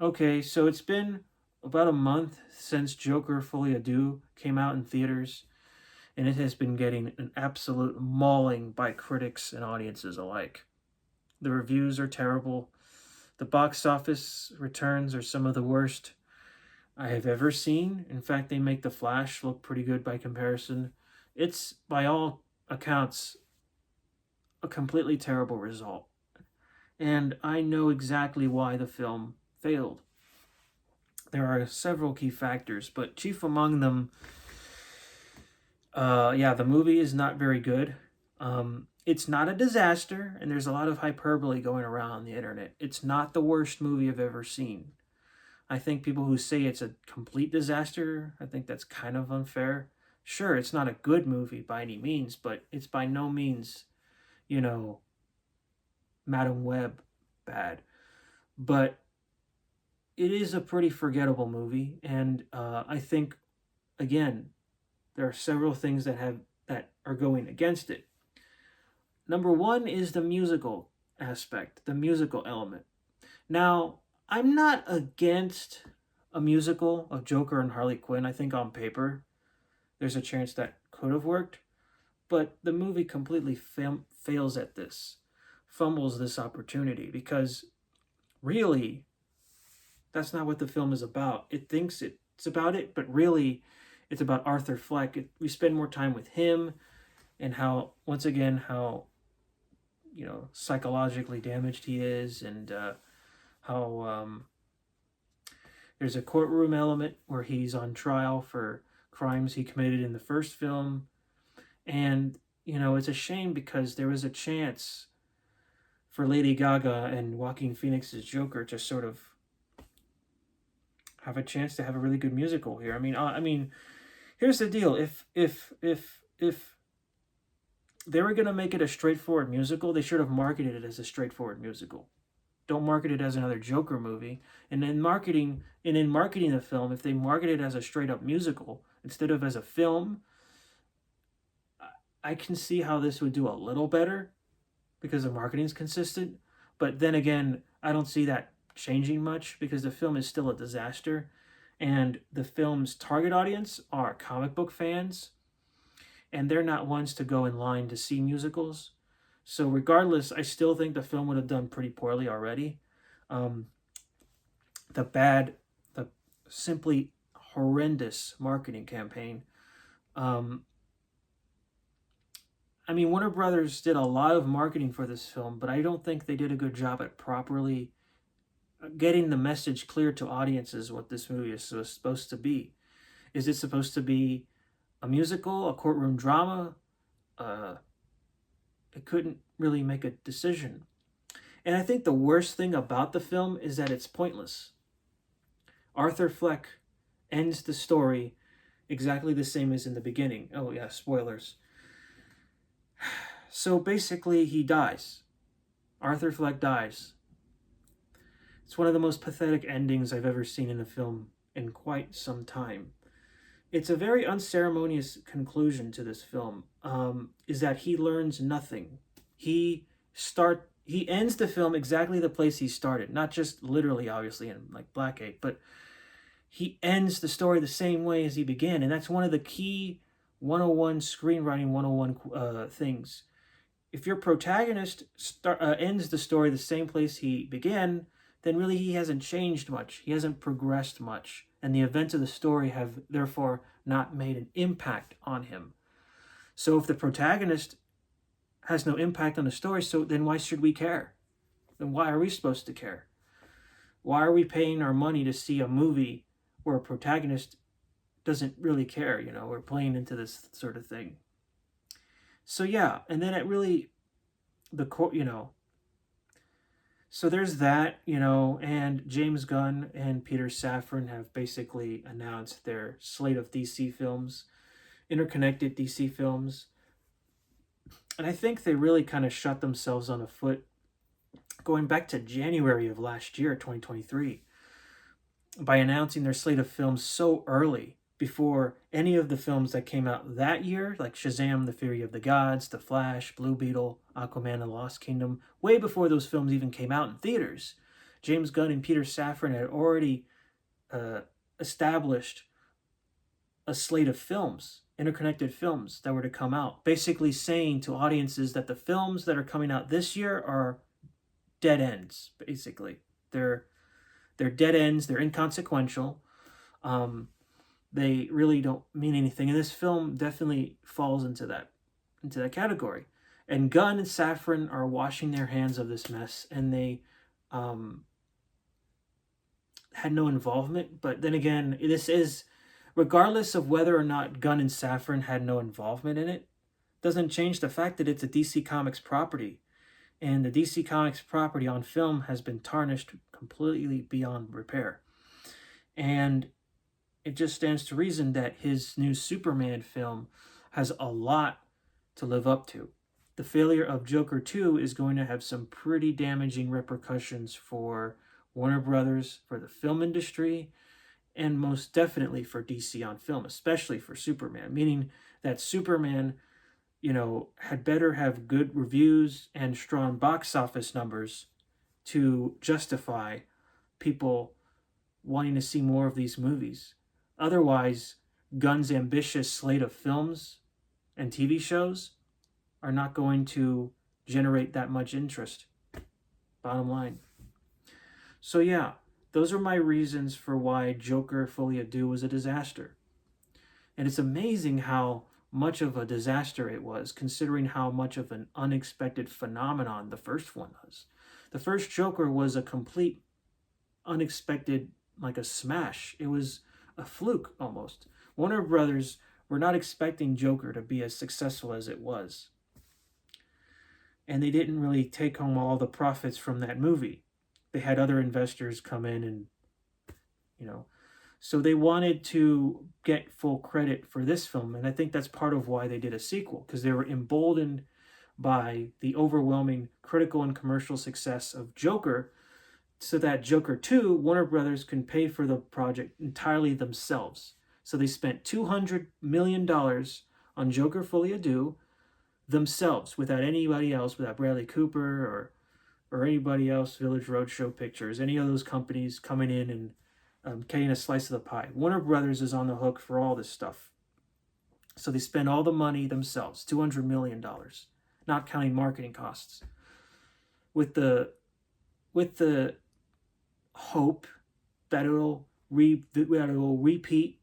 Okay, so it's been about a month since Joker Folie à Deux came out in theaters, and it has been getting an absolute mauling by critics and audiences alike. The reviews are terrible. The box office returns are some of the worst I have ever seen. In fact, they make The Flash look pretty good by comparison. It's, by all accounts, a completely terrible result. And I know exactly why the film failed. There are several key factors, but chief among them, yeah, the movie is not very good. It's not a disaster, and there's a lot of hyperbole going around on the internet. It's not the worst movie I've ever seen. I think people who say it's a complete disaster, I think that's kind of unfair. Sure, it's not a good movie by any means, but it's by no means, you know, Madam Web bad. But it is a pretty forgettable movie, and I think again there are several things that are going against it. Number one is the musical aspect, the musical element. Now, I'm not against a musical of Joker and Harley Quinn. I think on paper there's a chance that could have worked, but the movie completely fails at this, fumbles this opportunity because really that's not what the film is about. It thinks it's about it, but really it's about Arthur Fleck. We spend more time with him and how, once again, how psychologically damaged he is, and how there's a courtroom element where he's on trial for crimes he committed in the first film. And it's a shame because there was a chance for Lady Gaga and Joaquin Phoenix's Joker to sort of have a chance to have a really good musical here. I mean, here's the deal: if they were gonna make it a straightforward musical, they should have marketed it as a straightforward musical. Don't market it as another Joker movie. And in marketing the film, if they market it as a straight up musical instead of as a film, I can see how this would do a little better because the marketing's consistent. But then again, I don't see that changing much because the film is still a disaster. And the film's target audience are comic book fans, and they're not ones to go in line to see musicals. So, regardless, I still think the film would have done pretty poorly already. Um, the bad, the simply horrendous marketing campaign. Um, I mean, Warner Brothers did a lot of marketing for this film, but I don't think they did a good job at properly getting the message clear to audiences what this movie is supposed to be. Is it supposed to be a musical, a courtroom drama? Uh, it couldn't really make a decision. And I think the worst thing about the film is that it's pointless. Arthur Fleck ends the story exactly the same as in the beginning. Oh, yeah, spoilers. So basically, he dies. Arthur Fleck dies. It's one of the most pathetic endings I've ever seen in a film in quite some time. It's a very unceremonious conclusion to this film. Is that he learns nothing. He ends the film exactly the place he started, not just literally, obviously, in like Blackgate, but he ends the story the same way as he began, and that's one of the key 101 screenwriting 101 things. If your protagonist ends the story the same place he began, then really he hasn't changed much. He hasn't progressed much. And the events of the story have therefore not made an impact on him. So if the protagonist has no impact on the story, so then why should we care? Then why are we supposed to care? Why are we paying our money to see a movie where a protagonist doesn't really care? We're playing into this sort of thing. So yeah, and then it really the court, so there's that, and James Gunn and Peter Safran have basically announced their slate of DC films, interconnected DC films. And I think they really kind of shot themselves on a foot going back to January of last year, 2023, by announcing their slate of films so early before any of the films that came out that year, like Shazam, The Fury of the Gods, The Flash, Blue Beetle, Aquaman, and the Lost Kingdom, way before those films even came out in theaters. James Gunn and Peter Safran had already established a slate of films, interconnected films that were to come out, basically saying to audiences that the films that are coming out this year are dead ends. Basically, they're dead ends. They're inconsequential. They really don't mean anything, and this film definitely falls into that category. And Gunn and Safran are washing their hands of this mess, and they had no involvement. But then again, this is, regardless of whether or not Gunn and Safran had no involvement in it, doesn't change the fact that it's a DC Comics property. And the DC Comics property on film has been tarnished completely beyond repair. And it just stands to reason that his new Superman film has a lot to live up to. The failure of Joker 2 is going to have some pretty damaging repercussions for Warner Brothers, for the film industry, and most definitely for DC on film, especially for Superman, meaning that Superman, had better have good reviews and strong box office numbers to justify people wanting to see more of these movies. Otherwise, Gunn's ambitious slate of films and TV shows are not going to generate that much interest. Bottom line. So yeah, those are my reasons for why Joker Folie à Deux was a disaster. And it's amazing how much of a disaster it was, considering how much of an unexpected phenomenon the first one was. The first Joker was a complete unexpected, like a smash. It was a fluke almost. Warner Brothers were not expecting Joker to be as successful as it was. And they didn't really take home all the profits from that movie. They had other investors come in and, so they wanted to get full credit for this film. And I think that's part of why they did a sequel, because they were emboldened by the overwhelming critical and commercial success of Joker, so that Joker 2, Warner Brothers can pay for the project entirely themselves. So they spent $200 million on Joker Folie à Deux themselves, without anybody else, without Bradley Cooper or anybody else, Village Roadshow Pictures, any of those companies coming in and getting a slice of the pie. Warner Brothers is on the hook for all this stuff. So they spend all the money themselves, $200 million, not counting marketing costs, with the hope that it'll repeat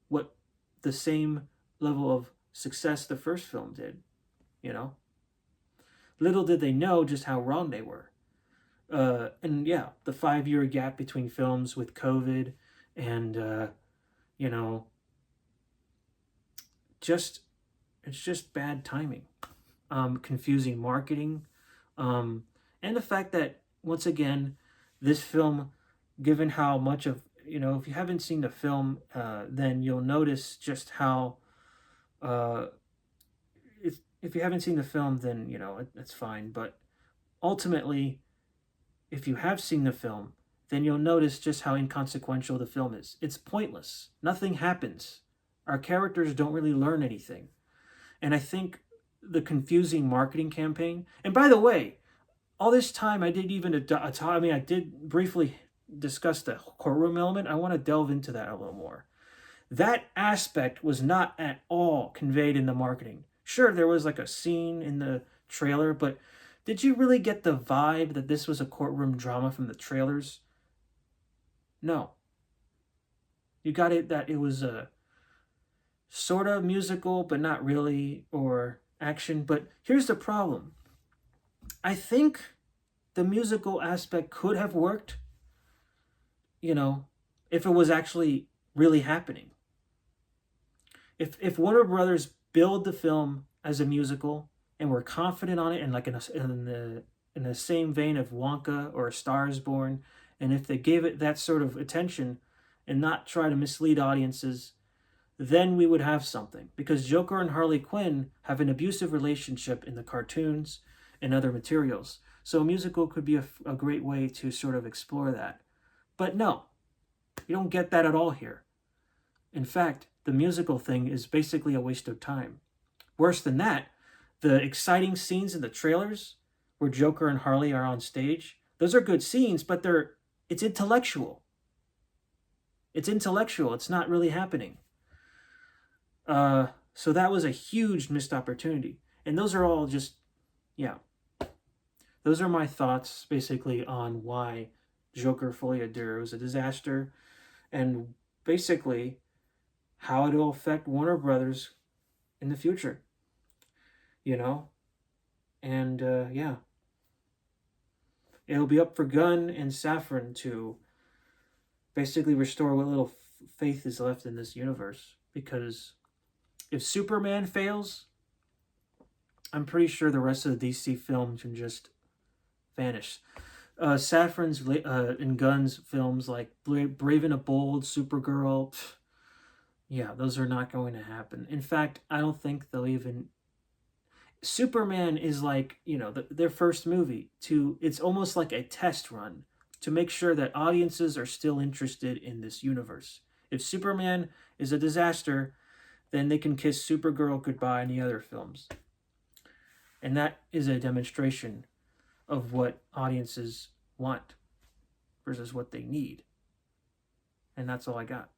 what the same level of success the first film did. Little did they know just how wrong they were. And yeah, the 5-year gap between films with COVID and, it's just bad timing, confusing marketing, and the fact that, once again, this film, given how much of, if you haven't seen the film, then you'll notice just how, if you haven't seen the film, then, it's fine. But ultimately, if you have seen the film, then you'll notice just how inconsequential the film is. It's pointless. Nothing happens. Our characters don't really learn anything. And I think the confusing marketing campaign, and by the way, all this time I did briefly discuss the courtroom element. I want to delve into that a little more. That aspect was not at all conveyed in the marketing. Sure, there was like a scene in the trailer, but did you really get the vibe that this was a courtroom drama from the trailers? No. You got it that it was a sort of musical, but not really, or action. But here's the problem. I think the musical aspect could have worked, if it was actually really happening. If Warner Brothers build the film as a musical and we're confident on it, and like in the same vein of Wonka or A Star Is Born, and if they gave it that sort of attention and not try to mislead audiences, then we would have something. Because Joker and Harley Quinn have an abusive relationship in the cartoons and other materials. So a musical could be a great way to sort of explore that. But no, you don't get that at all here. In fact, the musical thing is basically a waste of time. Worse than that, the exciting scenes in the trailers where Joker and Harley are on stage, those are good scenes, but they're It's intellectual. It's intellectual. It's not really happening. So that was a huge missed opportunity. And those are all just, yeah. Those are my thoughts basically on why Joker Folie à Deux was a disaster, and basically how it'll affect Warner Brothers in the future, you know? And yeah, it'll be up for Gunn and Safran to basically restore what little faith is left in this universe. Because if Superman fails, I'm pretty sure the rest of the DC films can just vanish. Safran's and Gunn's films like Brave and the Bold, Supergirl, yeah, those are not going to happen. In fact, I don't think they'll even. Superman is like, their first movie. It's almost like a test run to make sure that audiences are still interested in this universe. If Superman is a disaster, then they can kiss Supergirl goodbye in the other films. And that is a demonstration of what audiences want versus what they need. And that's all I got.